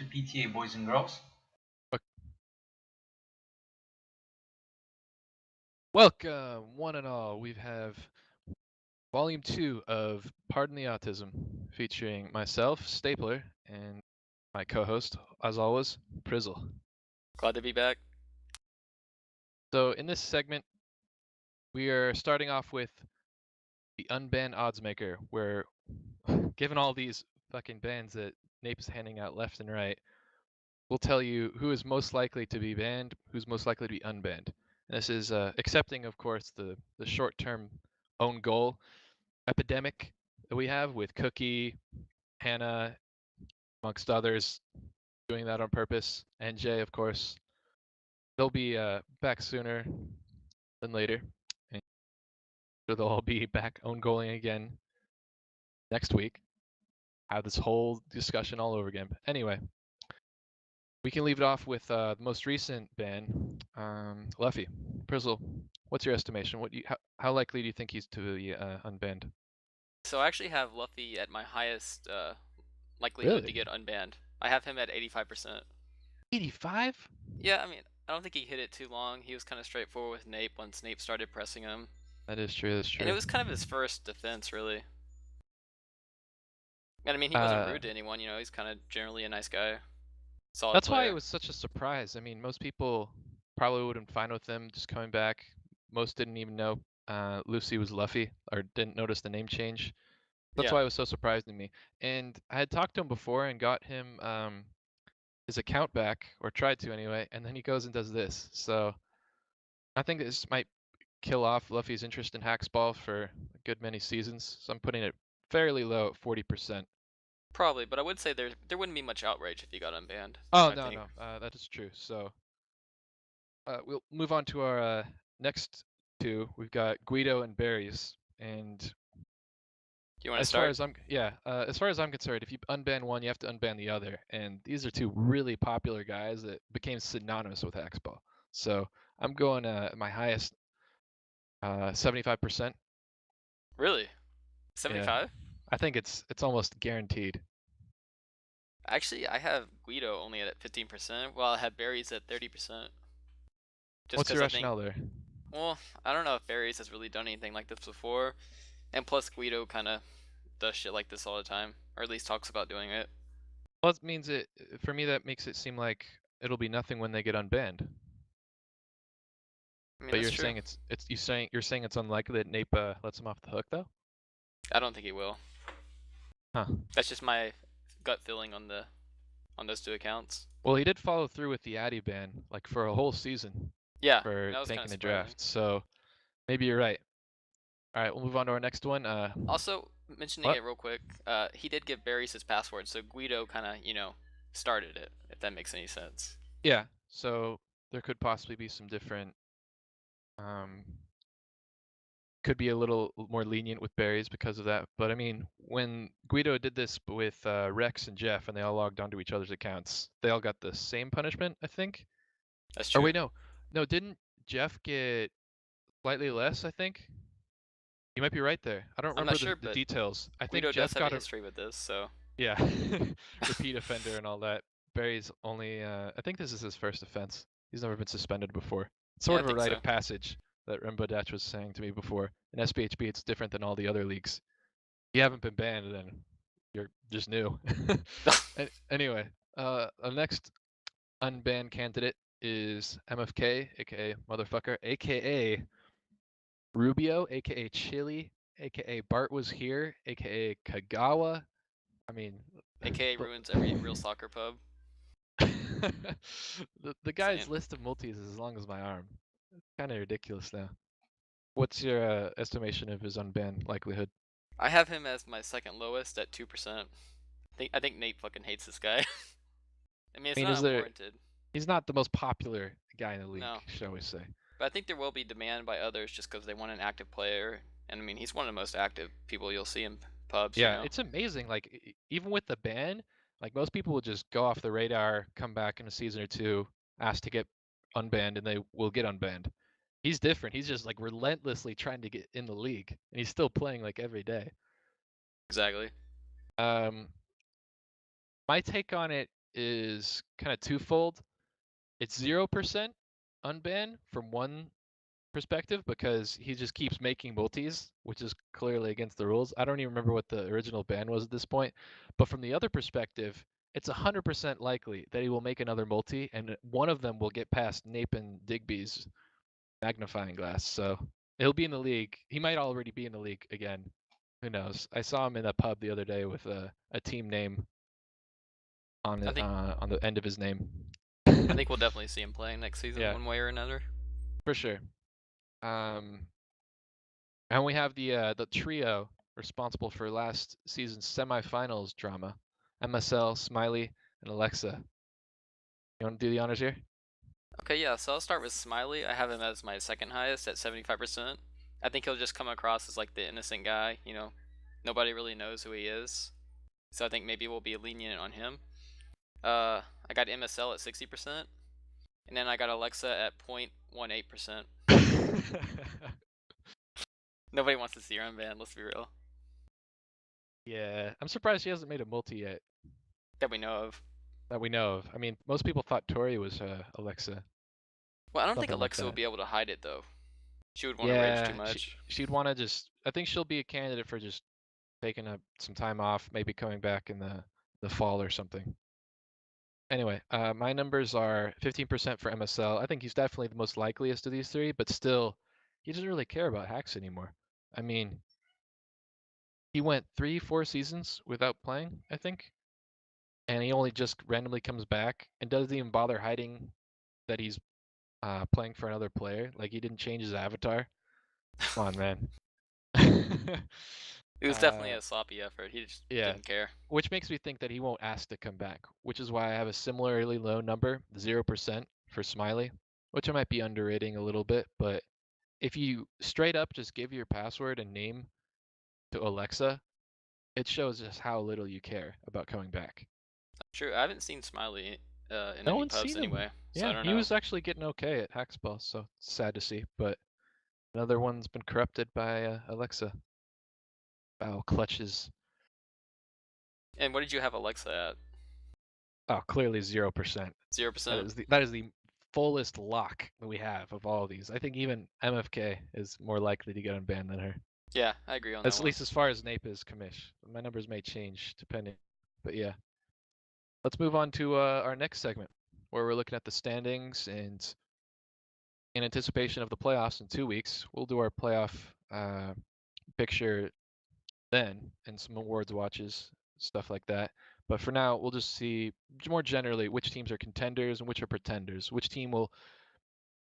to PTA, boys and girls. Welcome, one and all. We have Volume 2 of Pardon the Autism, featuring myself, Stapler, and my co-host, as always, Prizzle. Glad to be back. So in this segment, we are starting off with the unbanned odds maker, where given all these fucking bans that Nape is handing out left and right, we'll tell you who is most likely to be banned, who's most likely to be unbanned. And this is accepting, of course, the short-term own goal epidemic that we have with Cookie, Hannah, amongst others, doing that on purpose, and Jay, of course. They'll be back sooner than later. And so they'll all be back own goaling again next week. Have this whole discussion all over again. But anyway, we can leave it off with the most recent ban, Luffy. Prizzle, what's your estimation? How likely do you think he's to be unbanned? So I actually have Luffy at my highest likelihood Really? to get unbanned. I have him at 85%. 85? Yeah, I mean, I don't think he hit it too long. He was kind of straightforward with Nape once Nape started pressing him. That is true, that's true. And it was kind of his first defense, really. And I mean, he wasn't rude to anyone, you know, he's kind of generally a nice guy. Solid That's player. why it was such a surprise. I mean, most people probably would have been fine with him just coming back. Most didn't even know Lucy was Luffy, or didn't notice the name change. That's why it was so surprising to me. And I had talked to him before and got him his account back, or tried to anyway, and then he goes and does this. So I think this might kill off Luffy's interest in Hacksball for a good many seasons. So I'm putting it fairly low at 40%. Probably, but I would say there wouldn't be much outrage if he got unbanned. Oh, no, that is true. So we'll move on to our next two. We've got Guido and Berries. And you want to start? As far as I'm concerned, if you unban one, you have to unban the other. And these are two really popular guys that became synonymous with Hacksball. So I'm going my highest 75%. Really? 75? Yeah. I think it's almost guaranteed. Actually, I have Guido only at 15%, while I have Berries at 30%. What's your rationale there? Well, I don't know if Berries has really done anything like this before, and plus Guido kind of does shit like this all the time, or at least talks about doing it. Well, it means for me, that makes it seem like it'll be nothing when they get unbanned. I mean, but you're saying you're saying it's unlikely that Nape lets him off the hook, though? I don't think he will. Huh. That's just my gut feeling on those two accounts. Well, he did follow through with the Addy ban, like for a whole season. Yeah. For tanking the draft, so maybe you're right. All right, we'll move on to our next one. Also, mentioning it real quick, he did give Berries his password, so Guido kind of, you know, started it, if that makes any sense. Yeah, so there could possibly be some different, could be a little more lenient with Berries because of that. But I mean, when Guido did this with Rex and Jeff, and they all logged onto each other's accounts, they all got the same punishment, I think. That's true. Or wait, no, didn't Jeff get slightly less? I think. You might be right there. I don't remember the details. I think Guido Jeff does have a history with this, so. Yeah, repeat offender and all that. Barry's only, I think this is his first offense. He's never been suspended before. It's sort of a rite of passage that Rembo Datch was saying to me before. In SPHB, it's different than all the other leagues. If you haven't been banned, then you're just new. Anyway, our next unbanned candidate is MFK, aka Motherfucker, aka Rubio, aka Chili, aka Bart was here, aka Kagawa. I mean, AKA ruins every real soccer pub. the guy's list of multis is as long as my arm. It's kind of ridiculous now. What's your estimation of his unban likelihood? I have him as my second lowest at 2%. I think Nate fucking hates this guy. I mean, it's not unwarranted. He's not the most popular guy in the league, shall we say. But I think there will be demand by others just because they want an active player. And I mean, he's one of the most active people you'll see in pubs. Yeah, you know? It's amazing. Like, even with the ban, like most people will just go off the radar, come back in a season or two, ask to get unbanned, and they will get unbanned. He's different. He's just like relentlessly trying to get in the league, and he's still playing like every day. Exactly. My take on it is kind of twofold. It's 0% unban from one perspective because he just keeps making multis, which is clearly against the rules. I don't even remember what the original ban was at this point. But from the other perspective, it's 100% likely that he will make another multi, and one of them will get past Nape and Digby's magnifying glass. So he'll be in the league. He might already be in the league again. Who knows? I saw him in a pub the other day with a team name I think on the end of his name. I think we'll definitely see him playing next season Yeah, one way or another. for sure. Um, and we have the trio responsible for last season's semifinals drama: MSL, Smiley, and Alexa. You want to do the honors here? Okay, yeah, so I'll start with Smiley. I have him as my second highest at 75%. I think he'll just come across as like the innocent guy, you know. Nobody really knows who he is. So I think maybe we'll be lenient on him. I got MSL at 60%, and then I got Alexa at 0.18%. Nobody wants to see her unbanned, let's be real. Yeah, I'm surprised she hasn't made a multi yet That we know of. that we know of. I mean, most people thought Tori was Alexa, Well, I don't think something like Alexa would that. be able to hide it though. She would want to rage too Yeah, much. she'd want to just. I think she'll be a candidate for just taking some time off, maybe coming back in the fall or something. Anyway, my numbers are 15% for MSL. I think he's definitely the most likeliest of these three, but still, he doesn't really care about hacks anymore. I mean, he went 3, 4 seasons without playing, I think, and he only just randomly comes back and doesn't even bother hiding that he's playing for another player. Like he didn't change his avatar. Come on, man. It was definitely uh, a sloppy effort. He just yeah, didn't care. which makes me think that he won't ask to come back, which is why I have a similarly low number, 0% for Smiley, which I might be underrating a little bit. But if you straight up just give your password and name to Alexa, it shows just how little you care about coming back. True, I haven't seen Smiley in No any one's pubs seen him. anyway, so I Yeah, don't he know. was actually getting okay at Hackspell, so it's sad to see. But another one's been corrupted by Alexa. Foul clutches. And what did you have Alexa at? Oh, clearly 0%. That 0%? is the fullest lock that we have of all of these. I think even MFK is more likely to get unbanned than her. Yeah, I agree on that At one. least as far as Nape is commish. My numbers may change depending, but yeah. Let's move on to our next segment, where we're looking at the standings, and in anticipation of the playoffs in 2 weeks, we'll do our playoff picture then, and some awards watches, stuff like that. But for now, we'll just see more generally which teams are contenders and which are pretenders. Which team will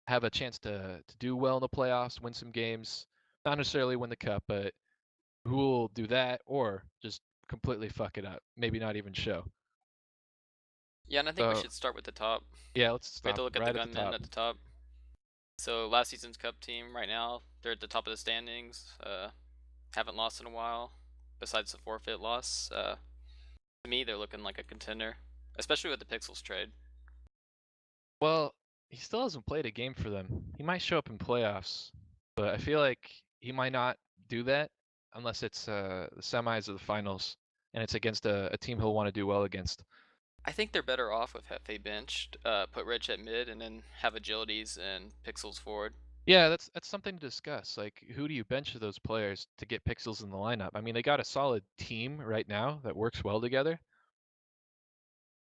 have a chance to do well in the playoffs, win some games, not necessarily win the cup, but who will do that or just completely fuck it up, maybe not even show. Yeah, and I think we So should start with the top. yeah, let's We have stop to look at the right at the gunmen top. at the top. So last season's cup team right now, they're at the top of the standings. Haven't lost in a while, besides the forfeit loss. To me, they're looking like a contender, especially with the Pixels trade. Well, he still hasn't played a game for them. He might show up in playoffs, but I feel like he might not do that unless it's the semis or the finals, and it's against a team he'll want to do well against. I think they're better off with Hefe benched, put Rich at mid, and then have agilities and Pixels forward. Yeah, that's something to discuss. Like, who do you bench of those players to get Pixels in the lineup? I mean, they got a solid team right now that works well together.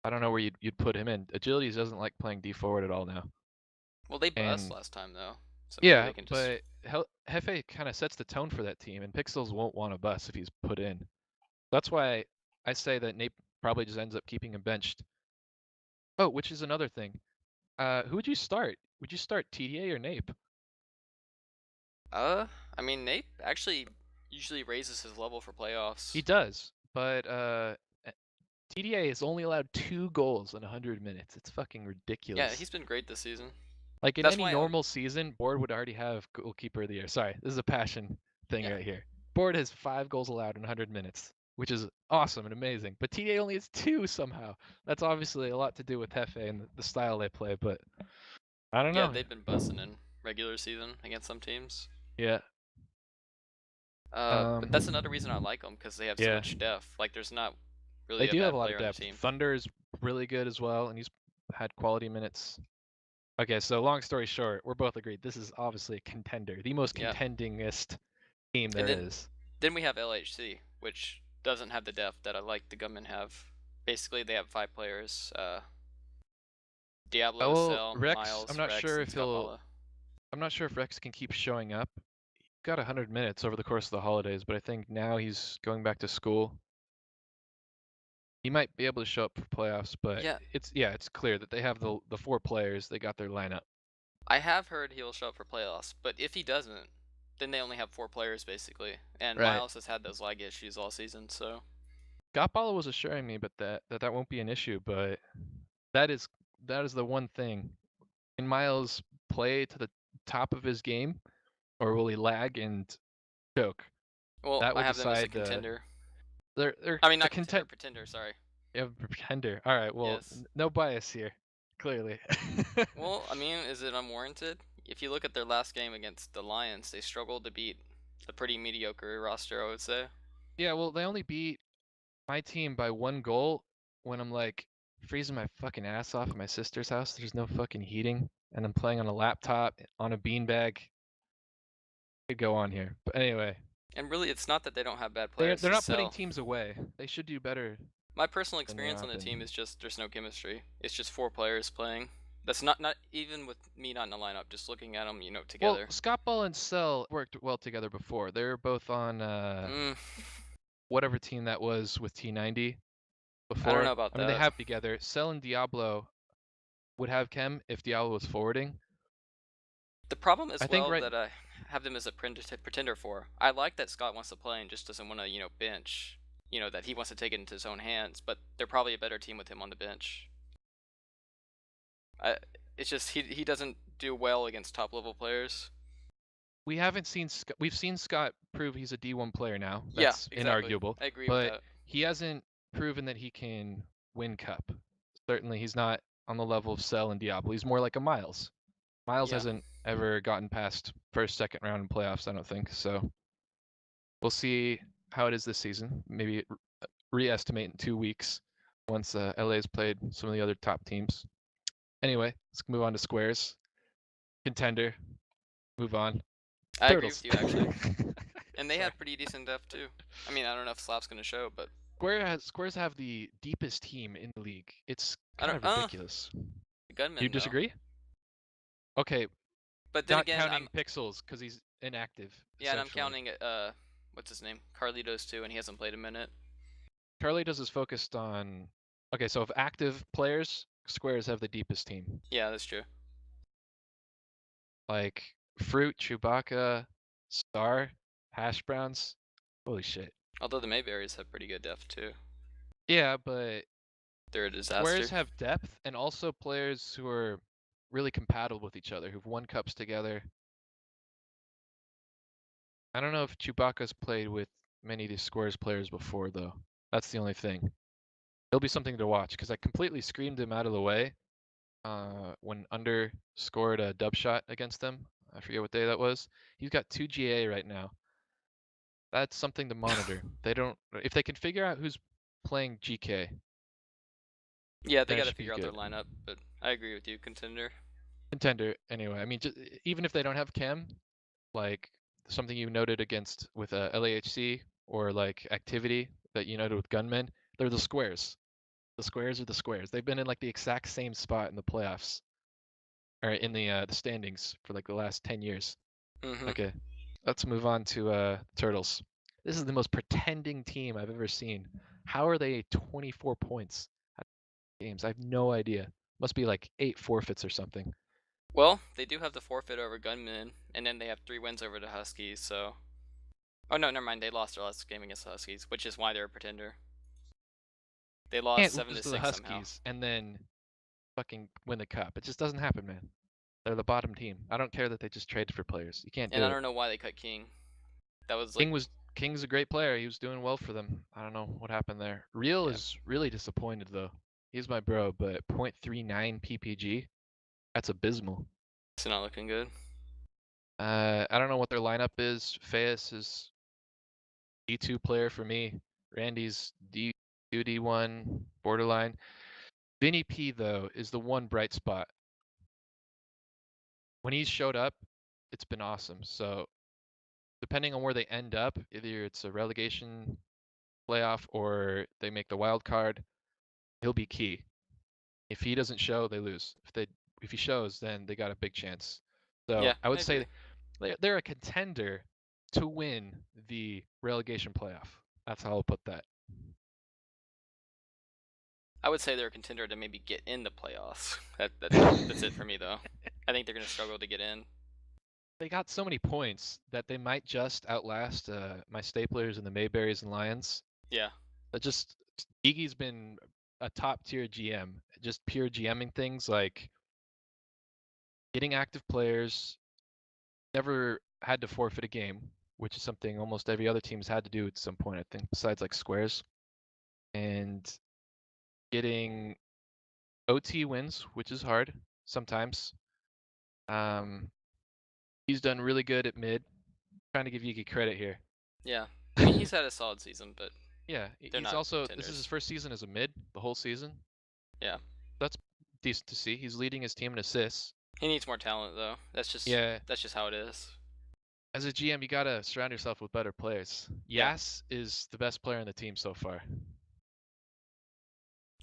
I don't know where you'd put him in. Agilities doesn't like playing D forward at all now. Well, they bust And last time though, so maybe yeah, they can just. but Hefe kind of sets the tone for that team, and Pixels won't want to bust if he's put in. That's why I say that Nate probably just ends up keeping him benched. Oh, which is another thing. Who would you start? Would you start TDA or Nape? Uh, I mean, Nate actually usually raises his level for He playoffs. does, but TDA is only allowed 2 goals in 100 minutes. It's fucking Yeah, ridiculous. he's been great this season. Like in That's any why. normal season, Board would already have goalkeeper of the year. Sorry, this is a passion thing Yeah, right here. Board has 5 goals allowed in 100 minutes, which is awesome and amazing. But TDA only has 2 somehow. That's obviously a lot to do with Hefe and the style they play, but I don't yeah, know. they've been busting in regular season against some teams. Yeah. But that's another reason I like them because they have so Yeah. much depth. Like, there's not They really a do have a bad lot of player on the depth. team. Thunder is really good as well, and he's had quality minutes. Okay, so long story short, we're both agreed this is obviously a contender, the most Yeah. contendingest team And there is. then we have LHC, which doesn't have the depth that I like the Gunmen have. Basically, they have 5 players: Diablo, Well, Cell, Rex, Miles, Rex, and Scott Mala. I'm not sure if Rex can keep showing up. He got 100 minutes over the course of the holidays, but I think now he's going back to school. He might be able to show up for playoffs, but Yeah, it's clear that they have the 4 players. They got their lineup. I have heard he'll show up for playoffs, but if he doesn't, then they only have 4 players basically. And Right. Miles has had those lag issues all season, so Gapala was assuring me, but that won't be an issue. But that is that is the one thing. Can Miles play to the top of his game, or will he lag and choke? well, That I will have them as a decide. contender. They're I mean, a not contender, content. pretender. Sorry. You have a pretender. All right. Well, Yes. no bias here. Clearly. Well, I mean, is it unwarranted? If you look at their last game against the Lions, they struggled to beat a pretty mediocre roster, I would say. Yeah. Well, they only beat my team by 1 goal when I'm like freezing my fucking ass off at my sister's house. There's no fucking heating, and I'm playing on a laptop on a beanbag. Could go on here, but anyway, And really, it's not that they don't have bad they're players. they're It's not putting Cell. teams away. They should do better My personal than they experience on have the team been. is just there's no chemistry. It's just 4 players playing. That's not even with me not in the lineup. Just looking at them, Well, together. Scott Ball and Cell worked well together before. They were both on Mm, whatever team that was with T90 I don't know before. about I mean, they that. have together. Cell and Diablo would have Chem if Diablo was forwarding. The problem I as think well right. that I have them as a pretender for. I like that Scott wants to play and just doesn't want to, bench. That he wants to take it into his own hands. But they're probably a better team with him on the bench. I, it's just he doesn't do well against top level players. We've seen Scott prove he's a D1 player now. Yeah, That's exactly. inarguable. I agree with But that. he hasn't proven that he can win Cup. Certainly, he's not on the level of Cell and Diablo. He's more like a Miles. Miles Yeah. hasn't ever gotten past first, second round in playoffs, I don't think. So we'll see how it is this season. Maybe re-estimate in 2 weeks once LA's played some of the other top teams. Anyway, let's move on to squares. Contender. Move on. I agree Turtles. with you actually. And they Sorry. have pretty decent depth too. I mean, I don't know if Slap's gonna show, but Squares have the deepest team in the league. It's I kind don't. of ridiculous. You Gunman though. disagree? Okay, But then not again, I'm counting Pixels because he's inactive yeah, and I'm essentially. counting what's his name, Carlitos too, and he hasn't played a minute. Carlitos is focused on. Okay, so of active players, Squares have the deepest team. Yeah, that's true. Like Fruit, Chewbacca, Star, Hash Browns. Holy shit. Although the Mayberries have pretty good depth too. Yeah, but They're a Squares disaster. have depth and also players who are really compatible with each other, who've won cups together. I don't know if Chewbacca's played with many of these Squares players before, though. That's the only thing. It'll be something to watch because I completely screamed him out of the way when Under scored a dub shot against them. I forget what day that was. He's got 2 GA right now. That's something to monitor. They don't. If they can figure out who's playing GK, Yeah, they then it got to should be figure out their good. lineup, but I agree with you, contender. Contender, anyway. I mean, just, even if they don't have Chem, like something you noted against with LAHC or like activity that you noted with Gunmen, they're the squares. The squares are the squares. They've been in like the exact same spot in the playoffs or in the standings for like the last 10 years. Mhm. Okay, let's move on to Turtles. This is the most pretending team I've ever seen. How are they 24 points at games? I have no idea. Must be like 8 forfeits or something. Well, they do have the forfeit over Gunman, and then they have 3 wins over the Huskies. So, oh no, never mind. They lost their last game against the Huskies, which is why they're a pretender. They lost Can't seven lose to to the six somehow. Huskies and then fucking win the cup. It just doesn't happen, man. They're the bottom team. I don't care that they just traded for players. You can't And do I it. don't know why they cut King. That was like, King's a great player. He was doing well for them. I don't know what happened there. Real yeah, is really disappointed though. He's my bro, but 0.39 PPG. That's abysmal. it's not looking good. I don't know what their lineup is. Feas is D2 player for me. Randy's D2 D1 borderline. Vinny P though is the one bright spot. When he's showed up, it's been awesome. So depending on where they end up, either it's a relegation playoff or they make the wild card, he'll be key. If he doesn't show, they lose. If he shows, then they got a big chance. So Yeah, I I would agree. say they're a contender to win the relegation playoff. That's how I'll put that. I would say they're a contender to maybe get in the playoffs. That's it for me though. I think they're gonna struggle to get in. They got so many points that they might just outlast my Staplers and the Mayberries and Lions. Yeah. That just Iggy's been a top tier GM, just pure GMing things like getting active players, never had to forfeit a game, which is something almost every other team's had to do at some point, I think, besides like squares, and getting OT wins, which is hard sometimes. Um, he's done really good at mid. Trying to give Yuki credit here. Yeah. I mean, he's had a solid season, but Yeah, they're he's not also this is his contenders. first season as a mid, the whole season. Yeah. That's decent to see. He's leading his team in assists. He needs more talent though. Yeah, That's just how it is. as a GM, you gotta surround yourself with better players. Yeah. Yas is the best player on the team so far.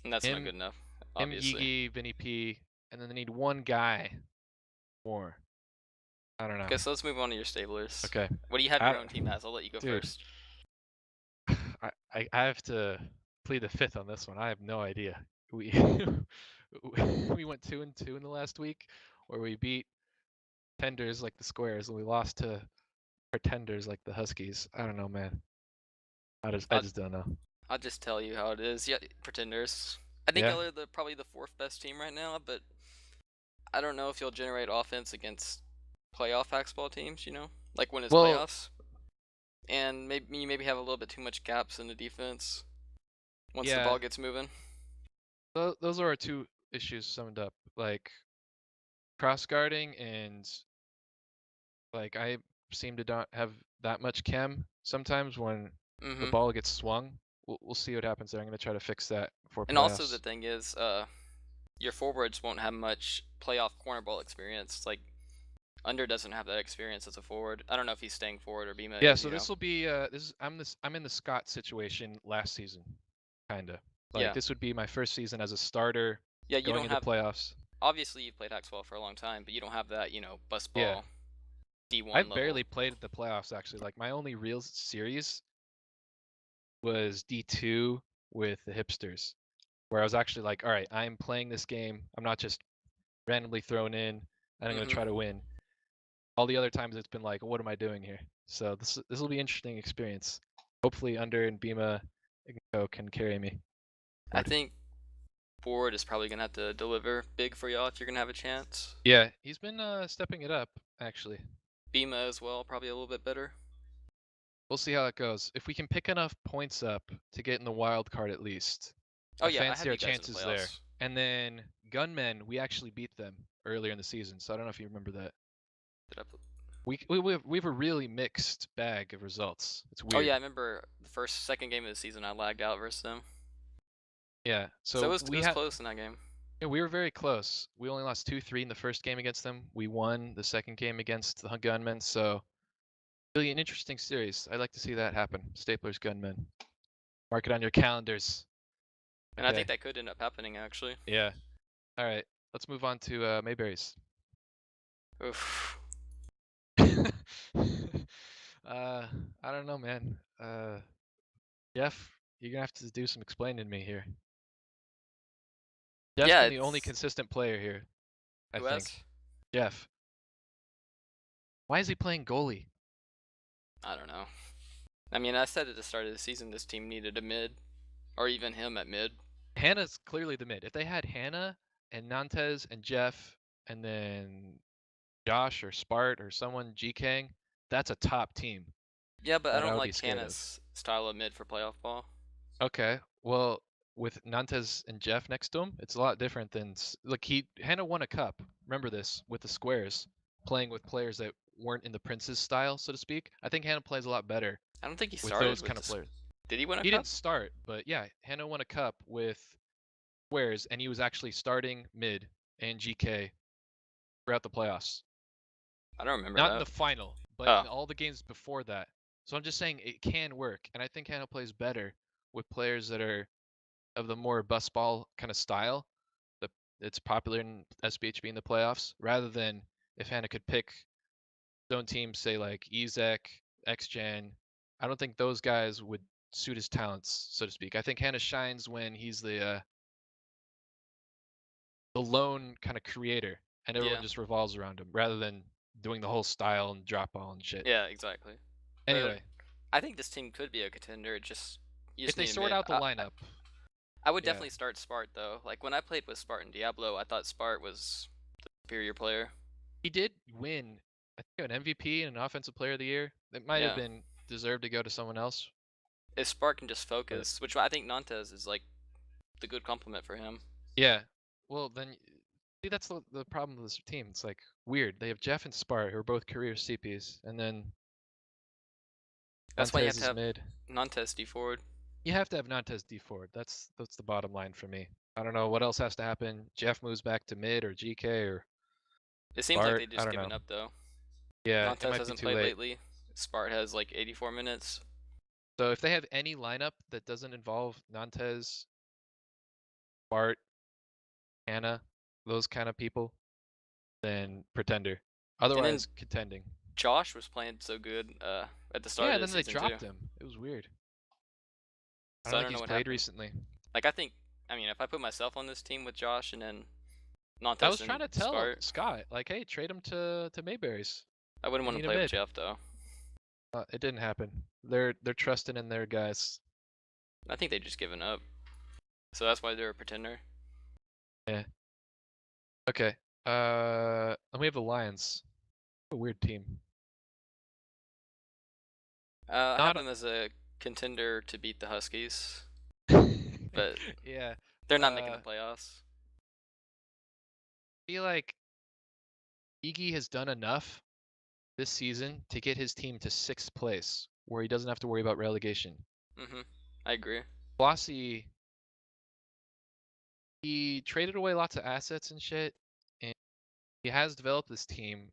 And that's not Him, good enough, him, obviously. Yigi, Vinny P, and then they need one guy more. I don't know. Okay, so let's move on to your stablers. Okay, What do you have your I, own team as? I'll let you go dude, first. I have to plead the fifth on this one. I have no idea. We we went 2-2 in the last week, where we beat tenders like the Squares, and we lost to pretenders like the Huskies. I don't know, man. I I'll, just don't know. I'll just tell you how it is. Yeah, Pretenders. I think Yeah. y'all are probably the fourth best team right now, but I don't know if you'll generate offense against playoff basketball teams, like when it's Well, playoffs. And maybe you have a little bit too much gaps in the defense once the yeah. ball gets moving. Those are our two issues summed up. Like cross guarding and like I seem to not have that much chem sometimes when the Mm-hmm. ball gets swung. We'll see what happens there. I'm gonna try to fix that before And also the playoffs. thing is, your forwards won't have much playoff corner ball experience. Like Under doesn't have that experience as a forward. I don't know if he's staying forward or Bima Yeah, is. so this will be I'm in the Scott situation last season, kinda. Like Yeah. this would be my first season as a starter Yeah, you going don't into have. playoffs. Obviously, you've played Hexball for a long time, but you don't have that, bus Yeah. ball D1 I've level. barely played at the playoffs actually. Like my only real series was D2 with the hipsters, where I was actually like, all right, I'm playing this game. I'm not just randomly thrown in and I'm gonna Mm-hmm. try to win. All the other times it's been like, what am I doing here? So this will be an interesting experience. Hopefully Under and Bima can carry me I forward. think forward is probably gonna have to deliver big for y'all if you're gonna have a chance. Yeah, he's been stepping it up actually. Bima as well, probably a little bit better. We'll see how it goes. If we can pick enough points up to get in the wild card at least, Oh I yeah, I fancy have our you guys in the chances there. playoffs. And then Gunmen, we actually beat them earlier in the season, so I don't know if you remember that. Did I We have a really mixed bag of results. It's Oh weird. yeah, I remember the second game of the season I lagged out versus them. Yeah. So it So was it was close in that game. yeah, we were very close. We only lost 2-3 in the first game against them. We won the second game against the Gunmen. So really an interesting series. I'd like to see that happen. Stapler's Gunmen. Mark it on your calendars. And I Okay. think that could end up happening actually. Yeah. All right. Let's move on to Mayberries. Oof. I don't know, man. Jeff, you're gonna have to do some explaining to me here. Jeff's Yeah, been the only it's consistent player here, I who has? think. Jeff, why is he playing goalie? I don't know. I mean, I said at the start of the season this team needed a mid, or even him at mid. Hannah's clearly the mid. If they had Hannah and Nantes and Jeff and then Josh or Spart or someone GKing, that's a top team Yeah, but I that I don't would be like scared of. Hannah's style of mid for playoff ball. Okay, well, with Nantes and Jeff next to him, it's a lot different than like Hannah won a cup. Remember this with the squares, playing with players that weren't in the Prince's style, so to speak. I think Hannah plays a lot better I don't think he with started those with kind of this. players. Did he win a He cup? didn't start, but yeah, Hannah won a cup with squares, and he was actually starting mid and GK throughout the playoffs. I don't remember Not in that. the final, but Oh, in all the games before that. So I'm just saying it can work, and I think Hannah plays better with players that are of the more bus ball kind of style that it's popular in SBHB in the playoffs, rather than if Hannah could pick his own teams, say like Ezek, XGen. I don't think those guys would suit his talents, so to speak. I think Hannah shines when he's the lone kind of creator, and everyone yeah. just revolves around him, rather than doing the whole style and drop ball and shit. Yeah, exactly. But Anyway, I think this team could be a contender. You if just they need a sort mid. out the lineup, I would yeah, definitely start Spart though. Like when I played with Spart and Diablo, I thought Spart was the superior player. he did win, I think, an MVP and an Offensive Player of the Year. It might have Yeah. been deserved to go to someone else, If Spart can just but focus, which I think Nantes is like the good complement for him. yeah. Well, then, see, that's the problem with this team. It's like weird. They have Jeff and Spart, who are both career CPs, and then That's why you have Montez to is have mid. Nantes D forward. You have to have Nantes D forward. That's the bottom line for me. I don't know what else has to happen. Jeff moves back to mid or GK or It seems like Bart. they I just don't know. given up though. Yeah, it Nantes might be hasn't too played late. lately. Spart has like 84 minutes. So if they have any lineup that doesn't involve Nantes, Bart, Anna, those kind of people, then pretender. And then Otherwise, contending. Josh was playing so good at the start Yeah, of then this they season too. dropped him. It was weird. I So don't I think don't know he's what played happened. recently. Like I mean, if I put myself on this team with Josh and then I Nantes was trying and to tell Spart, Scott, like, hey, trade him to Mayberries. I wouldn't We want to need a play with mid. Jeff though. It didn't happen. They're trusting in their guys. I think they just given up. So that's why they're a pretender. Yeah. Okay. And we have the Lions. A weird team. I have Not. them as a contender to beat the Huskies, but Yeah. they're not making Uh, the playoffs. feel like Iggy has done enough this season to get his team to 6th place, where he doesn't have to worry about relegation. I agree. Flossie, he traded away lots of assets and shit, and he has developed this team.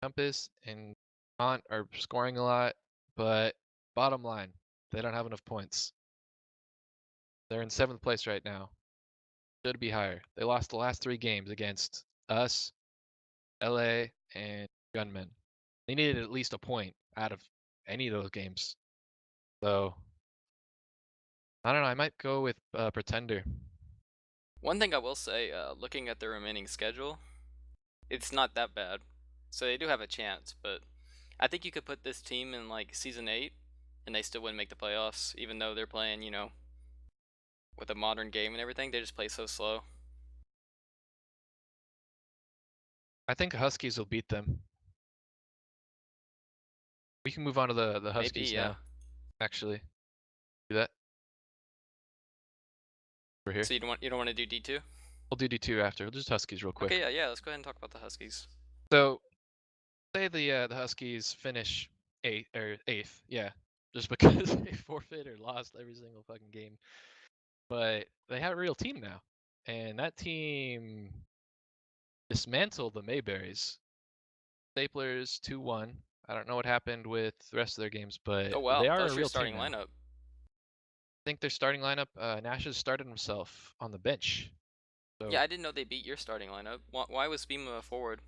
Compass and Mont are scoring a lot, but bottom line, they don't have enough points. They're in 7th place right now. Should be higher. They lost the last 3 games against us, LA, and Gunmen. They needed at least a point out of any of those games. So I don't know. I might go with Pretender. One thing I will say, looking at the remaining schedule, it's not that bad. So they do have a chance, but I think you could put this team in like season 8 and they still wouldn't make the playoffs, even though they're playing, with a modern game and everything. They just play so slow. I think Huskies will beat them. We can move on to the Maybe, Huskies yeah. now. Actually, do that. We're here. So you don't want to do D2? We'll do D2 after. We'll just Huskies real quick. Okay, yeah. Let's go ahead and talk about the Huskies. So say the Huskies finish eighth, yeah, just because they forfeit or lost every single fucking game. But they have a real team now, and that team dismantled the Mayberries. Staplers 2-1. I don't know what happened with the rest of their games, but Oh they wow, that are a was your real team starting now. lineup. I think their starting lineup, Nash has started himself on the bench. So Yeah, I didn't know they beat your starting lineup. Why was Bima forward?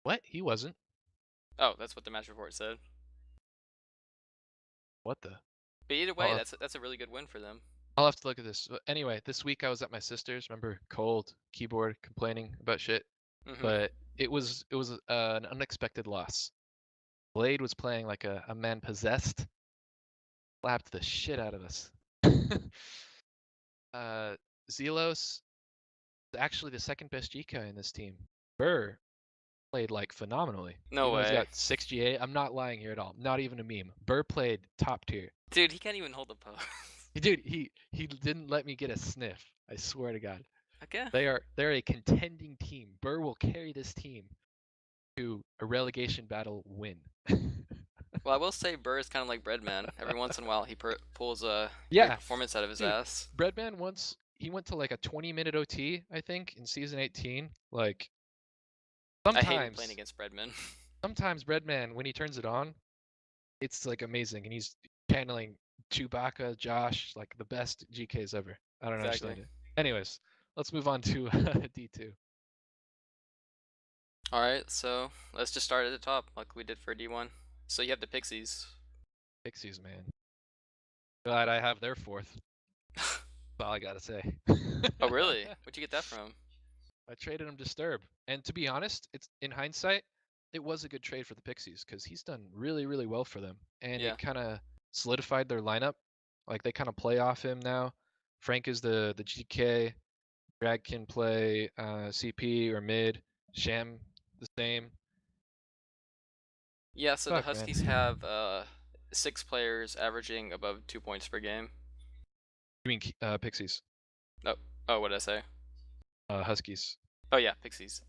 what? He wasn't. Oh, that's what the match report said. What the? But either way, I'll, that's a really good win for them. I'll have to look at this. Anyway, this week I was at my sister's. Remember, cold, keyboard, complaining about shit. Mhm. But it was an unexpected loss. Blade was playing like a man possessed, slapped the shit out of us. uh, Zelos is actually the second best GK in this team. Burr played like phenomenally. No Even though he's way. got 6 GA, I'm not lying here at all. Not even a meme. Burr played top tier. Dude, he can't even hold the post. Dude, he didn't let me get a sniff. I swear to God. Okay. They're a contending team. Burr will carry this team to a relegation battle win. Well, I will say Burr is kind of like Breadman. Every once in a while, he pulls a great Yeah, performance out of his dude. ass. Breadman once he went to like a 20-minute OT, I think, in season 18. Like I hate him playing sometimes, against Breadman. sometimes Breadman when he turns it on, it's like amazing, and he's channeling Chewbacca, Josh, like the best GKs ever. I don't Exactly. understand it. Anyways, let's move on to D2. All right, so let's just start at the top like we did for D1. So you have the Pixies. Pixies, man. Glad I have their fourth. That's all I gotta say. Oh really? Where'd you get that from? I traded him Disturb, and to be honest, it's in hindsight, it was a good trade for the Pixies because he's done really, really well for them, and Yeah. it kind of solidified their lineup. Like they kind of play off him now. Frank is the GK. Drag can play CP or mid. Sham the same. Yeah, so the Fuck, Huskies man. have 6 players averaging above 2 points per game. You mean Pixies? Oh, oh, what did I say? Huskies. Oh yeah, Pixies.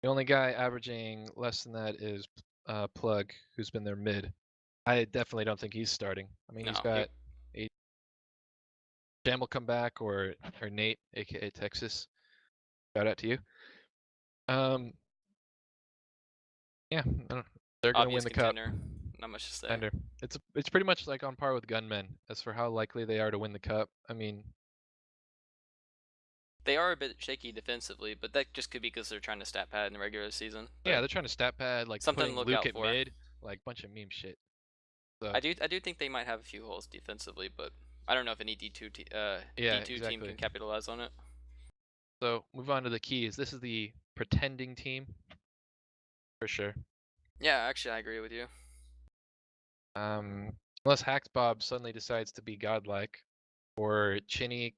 The only guy averaging less than that is Plug, who's been their mid. I definitely don't think he's starting. I mean, he's No, he. got Jam will come back, or Nate, aka Texas. Shout out to you. Um, yeah, they're gonna Obvious win the cup. contender. Not much to say. Contender. It's pretty much like on par with Gunmen as for how likely they are to win the cup. I mean, They are a bit shaky defensively, but that just could be because they're trying to stat pad in the regular season. yeah, But they're trying to stat pad, like something to putting look Luke out at for. mid, like bunch of meme shit. So I do think they might have a few holes defensively, but I don't know if any yeah, D2 team exactly. can capitalize on it. So move on to the keys. This is the pretending team for sure. Yeah, actually, I agree with you. Unless Hacked Bob suddenly decides to be godlike, or Chinny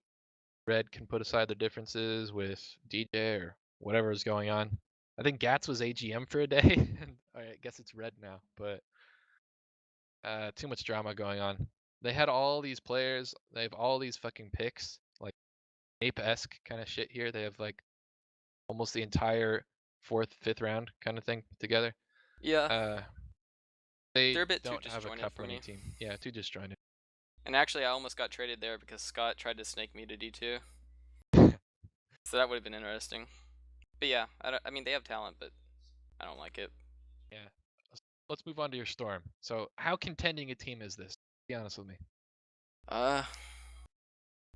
Red can put aside their differences with DJ or whatever is going on. I think Gats was AGM for a day, and I guess it's Red now, but too much drama going on. They had all these players, they have all these fucking picks, like Ape-esque kind of shit here. They have like almost the entire fourth, fifth round kind of thing together. Yeah, Uh, they they're a bit too don't have a disjointed cup for winning me. team. Yeah, too disjointed. And actually, I almost got traded there because Scott tried to snake me to D2. So that would have been interesting. But yeah, I mean, they have talent, but I don't like it. Yeah. Let's move on to your Storm. So, how contending a team is this? Be honest with me. Uh,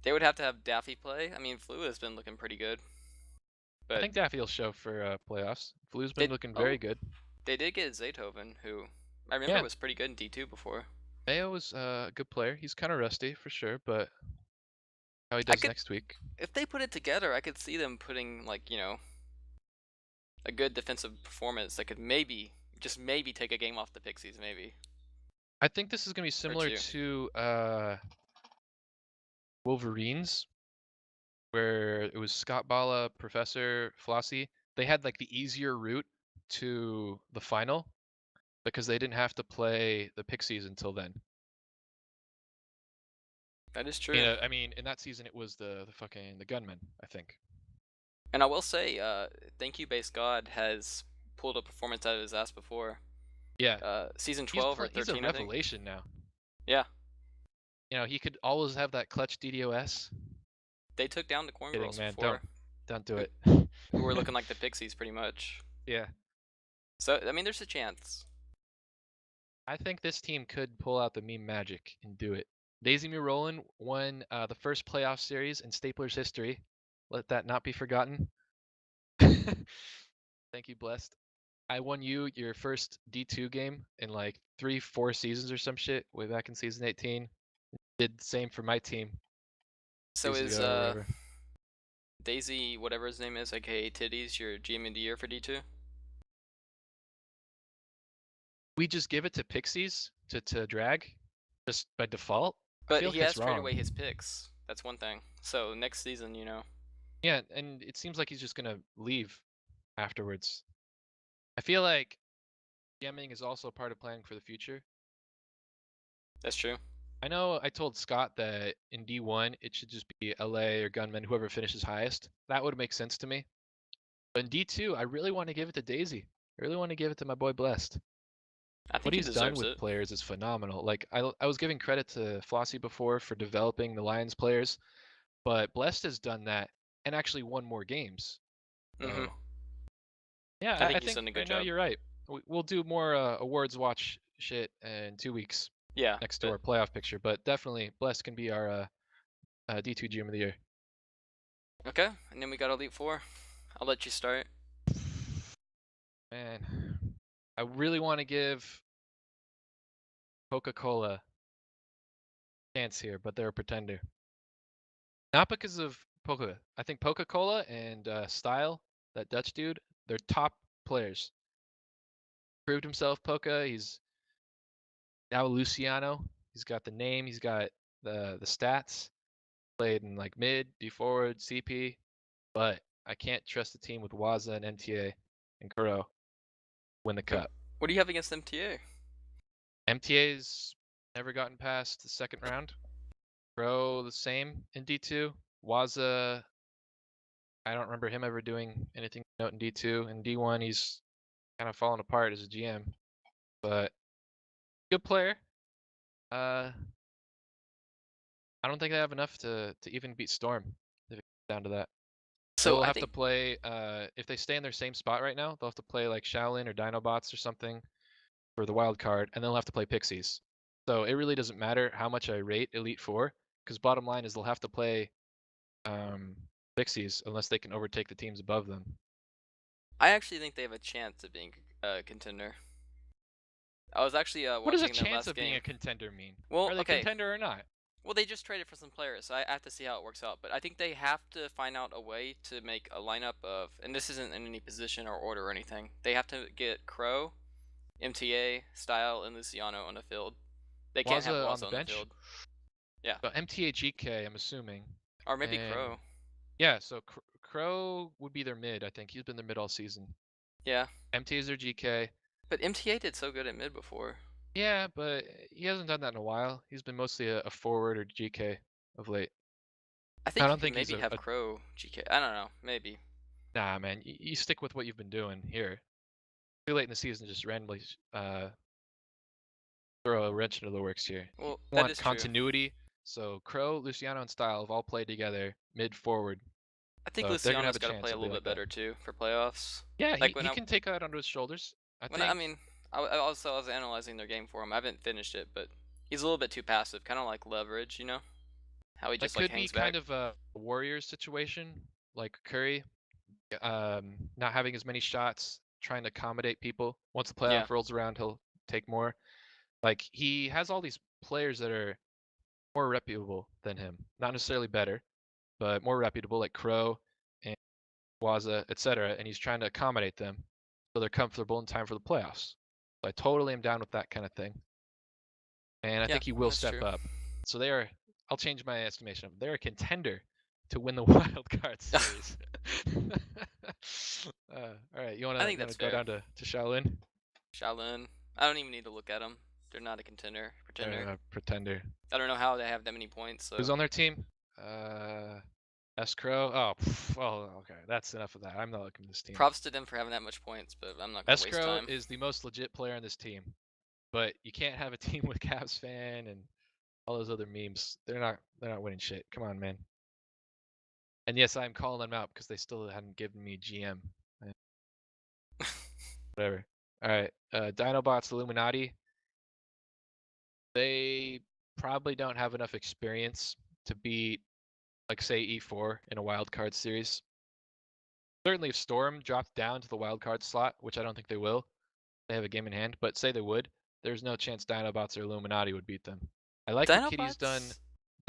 they would have to have Daffy play. I mean, Flu has been looking pretty good, I but think Daffy will show for playoffs. Flu's been they looking very oh good. they did get Zaytoven, who I remember Yeah, was pretty good in D2 before. Mayo is a good player. He's kind of rusty for sure, but how he I does could, next week. if they put it together, I could see them putting like a good defensive performance that could maybe just maybe take a game off the Pixies, maybe I think this is going to be or similar two. to Wolverines, where it was Scott Bala, Professor Flossie. They had like the easier route to the final because they didn't have to play the Pixies until then. That is true. I mean, in that season it was the fucking the gunman, I think. And I will say, Thank You Base God has pulled a performance out of his ass before. Yeah, Season 12 or he's a 13, I think. revelation now. Yeah, He could always have that clutch DDoS. they took down the Corn Kidding, Girls man. before, Don't do who it. who were looking like the Pixies pretty much. Yeah. So I mean, there's a chance. I think this team could pull out the meme magic and do it. Daisy Me Rollin won the first playoff series in Stapler's history. Let that not be forgotten. Thank you, Blessed. I won you your first D2 game in like 3, 4 seasons or some shit way back in season 18. Did the same for my team So seasons is ago or whatever. Daisy, whatever his name is, aka Titties, your GM of the year for D2? We just give it to Pixies to drag just by default. I But feel he like it's has traded away his wrong. picks. That's one thing. So next season, Yeah, and it seems like he's just gonna leave afterwards. I feel like GMing is also part of planning for the future. that's true. I know I told Scott that in D1 it should just be LA or Gunman, whoever finishes highest. That would make sense to me. But in D2, I really want to give it to Daisy. I really want to give it to my boy Blessed. I What think he he's done deserves with it. players is phenomenal. Like I was giving credit to Flossie before for developing the Lions players. but Blessed has done that and actually won more games. Mhm. So I yeah, I think he's think done a good right now job. you're right. We'll do more awards watch shit in 2 weeks Yeah, next to but our playoff picture, but definitely Blessed can be our D2 GM of the year. okay. And then we got Elite Four. I'll let you start. Man, I really want to give Coca-Cola a chance here, but they're a pretender. Not because of Poca. I think Coca-Cola and Style, that Dutch dude, they're top players. Proved himself, Poca. He's now Luciano. He's got the name. He's got the stats. Played in like mid, D forward, CP. But I can't trust the team with Waza and MTA and Kuro win the Wait, cup. what do you have against MTA? MTA's never gotten past the second round. Kuro the same in D2. Waza, I don't remember him ever doing anything out in D2. In D1, he's kind of fallen apart as a GM, but good player. Uh, I don't think they have enough to even beat Storm if it comes down to that. So They'll I have to think play if they stay in their same spot right now. They'll have to play like Shaolin or Dinobots or something for the wild card, and they'll have to play Pixies. So it really doesn't matter how much I rate Elite Four, because bottom line is they'll have to play um, Pixies unless they can overtake the teams above them. I actually think they have a chance of being a contender. I was actually What does a watching their chance last of being a game. contender mean? Well, Are they okay. contender or not? Well, they just traded for some players, so I have to see how it works out. But I think they have to find out a way to make a lineup of, and this isn't in any position or order or anything. They have to get Crow, MTA, Style, and Luciano on the field. They can't have Waza on the Waza on the bench. field. Yeah, So MTHEK, I'm assuming, or maybe and Crow. yeah, so Crow would be their mid. I think he's been their mid all season. Yeah, MT is their GK. but MTA did so good at mid before. Yeah, but he hasn't done that in a while. He's been mostly a forward or GK of late. I I think you don't could think he's maybe have a Crow GK. I don't know, maybe. nah, man. You stick with what you've been doing here. Too late in the season to just randomly throw a wrench into the works here. You Well, that want is true. continuity. So Crow, Luciano, and Style have all played together mid forward. I think So they're gonna have Luciano's a got to chance play a if they little bit like that. better too for playoffs. Yeah, Like he can take that onto his shoulders. I I think mean, I was analyzing their game for him. I haven't finished it, but he's a little bit too passive, kind of like Leverage, you know, how he that just like could be hangs back. kind of a Warriors situation, like Curry, not having as many shots, trying to accommodate people. Once the Yeah, playoff rolls around, he'll take more. Like he has all these players that are more reputable than him, not necessarily better, but more reputable, like Crow and Waza, etc. And he's trying to accommodate them so they're comfortable in time for the playoffs. So I totally am down with that kind of thing, and I yeah, think he will that's step true. up. So they are. I'll change my estimation. They're a contender to win the wild card series. All right, I you think wanna that's go fair. down to Shaolin? Shaolin, I don't even need to look at them. They're not a contender, pretender. Pretender. I don't know how they have that many points. Who's So on their team? S Crow. Oh, well, okay. That's enough of that. I'm not looking at this team. props to them for having that much points, but I'm not gonna waste Escrow time. is the most legit player on this team, but you can't have a team with Cavs fan and all those other memes. They're not winning shit. Come on, man. And yes, I'm calling them out because they still hadn't given me GM. Eh, whatever. All right. Dinobots Illuminati. They probably don't have enough experience to beat, like, say, E4 in a wild card series. Certainly, if Storm dropped down to the wild card slot, which I don't think they will, they have a game in hand, but say they would, there's no chance Dinobots or Illuminati would beat them. I like what Kitty's done.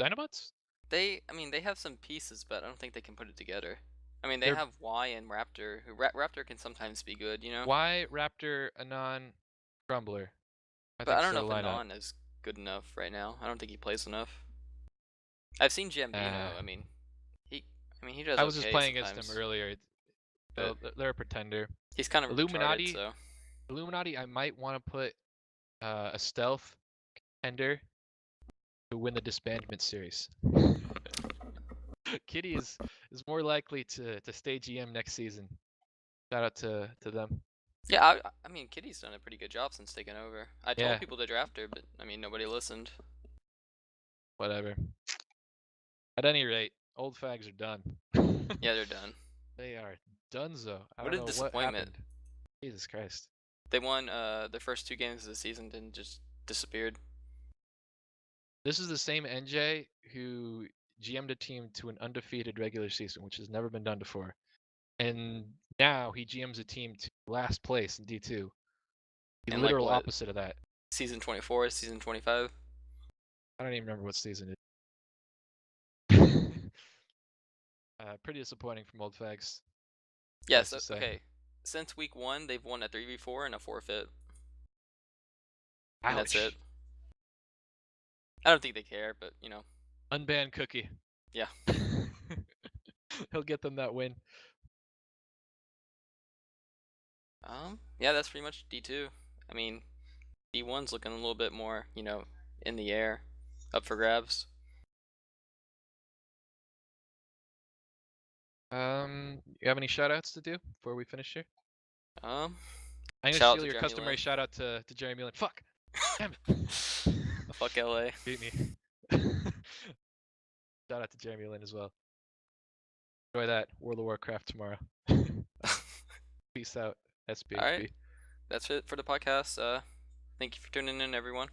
Dinobots, Dinobots? I mean, they have some pieces, but I don't think they can put it together. I mean, they They're have Y and Raptor, who Raptor can sometimes be good, you know. Y, Raptor, Anon, Crumbler. I But I think's don't know their if lineup. Anon is good enough right now. I don't think he plays enough. I've seen Uh, Gambino. He, he does I was just okay playing against them sometimes, earlier. but They're a pretender. he's kind of retarded. Illuminati, So Illuminati. I might want to put a stealth contender to win the disbandment series. Kitty is more likely to stay GM next season. Shout out to them. yeah, I mean, Kitty's done a pretty good job since taking over. I told Yeah, people to draft her, but I mean, nobody listened. whatever. At any rate, Old Fags are done. Yeah, they're done. They are donezo. I What don't a know what disappointment. happened. Jesus Christ. They won the first 2 games of the season, then just disappeared. This is the same NJ who GM'd a team to an undefeated regular season, which has never been done before. And now he GMs a team to last place in D2. The And like literal what? opposite of that. Season 24, season 25. I don't even remember what season it is. Pretty disappointing from Old Fags. Yeah, Nice so to say. okay. Since week 1, they've won a 3v4 and a forfeit. And that's it. Ouch. I don't think they care, but you know. Unbanned Cookie. Yeah. He'll get them that win. Yeah, that's pretty much D2. I mean, D1's looking a little bit more, you know, in the air, up for grabs. You have any shoutouts to do before we finish here? Um, I'm gonna Shout out steal to your Jeremy customary Lin. shout out to Jeremy Lin. Fuck! Damn it! Fuck LA. Beat me. Shout out to Jeremy Lin as well. Enjoy that World of Warcraft tomorrow. Peace out, All right, SPHB. that's it for the podcast. Thank you for tuning in, everyone.